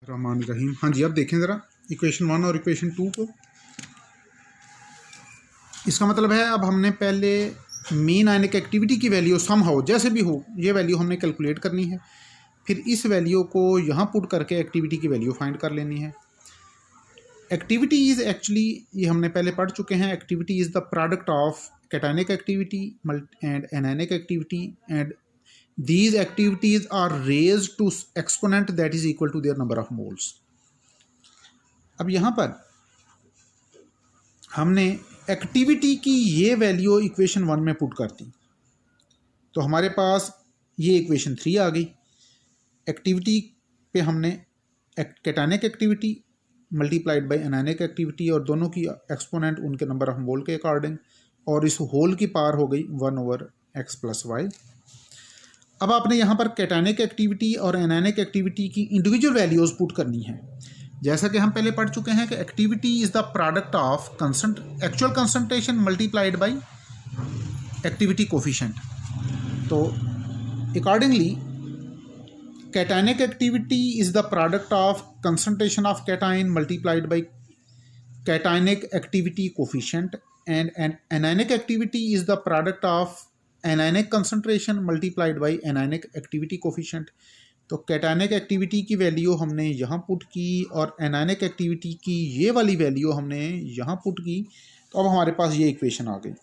रहमान रहीम। हाँ जी, अब देखें ज़रा इक्वेशन 1 और इक्वेशन 2 को। इसका मतलब है अब हमने पहले मीन आयनिक एक्टिविटी की वैल्यू समहाउ जैसे भी हो ये वैल्यू हमने कैलकुलेट करनी है, फिर इस वैल्यू को यहाँ पुट करके एक्टिविटी की वैल्यू फाइंड कर लेनी है। एक्टिविटी इज़ एक्चुअली, ये हमने पहले पढ़ चुके हैं, activity is the product of cationic activity and anionic activity and these activities are raised to exponent that is equal to their number of moles। अब यहाँ पर हमने एक्टिविटी की ये वैल्यू इक्वेशन 1 में पुट कर दी, तो हमारे पास ये इक्वेशन 3 आ गई। एक्टिविटी पे हमने cationic activity multiplied by anionic activity और दोनों की एक्सपोनेंट उनके नंबर ऑफ मोल के अकॉर्डिंग, और इस होल की पावर हो गई 1/x + y। अब आपने यहाँ पर कैटायनिक एक्टिविटी और एनायनिक एक्टिविटी की इंडिविजुअल वैल्यूज़ पुट करनी है। जैसा कि हम पहले पढ़ चुके हैं कि activity is the product of actual concentration multiplied by activity coefficient. तो accordingly cationic activity is the product of concentration of cation multiplied by cationic activity coefficient and anionic activity is the product of anionic concentration multiplied by anionic activity coefficient. तो cationic activity की value हमने यहाँ put की और anionic activity की ये वाली value हमने यहाँ पुट की, तो अब हमारे पास ये इक्वेशन आ गई।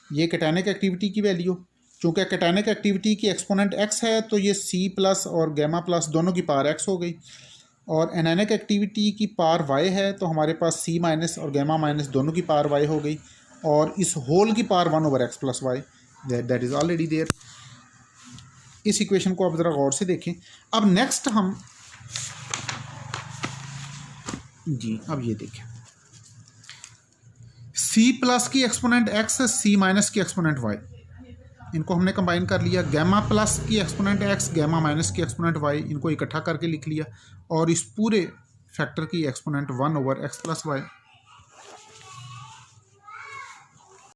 ये कैटायनिक एक्टिविटी की वैल्यू, चूँकि कैटायनिक एक्टिविटी की एक्सपोनेंट x है तो ये C+ और गामा प्लस दोनों की पावर x हो गई, और एनायनिक एक्टिविटी की पावर y है तो हमारे पास C- और गामा माइनस दोनों की पावर y हो गई, और इस होल की power 1/x + y that is already there. इस इक्वेशन को आप ज़रा गौर से देखें। अब नेक्स्ट हम जी अब ये देखें, C+ की एक्सपोनेंट x, C- की एक्सपोनेंट y, इनको हमने कंबाइन कर लिया। गामा प्लस की एक्सपोनेंट x, गामा माइनस की एक्सपोनेंट y, इनको इकट्ठा करके लिख लिया, और इस पूरे फैक्टर की एक्सपोनेंट 1/x + y।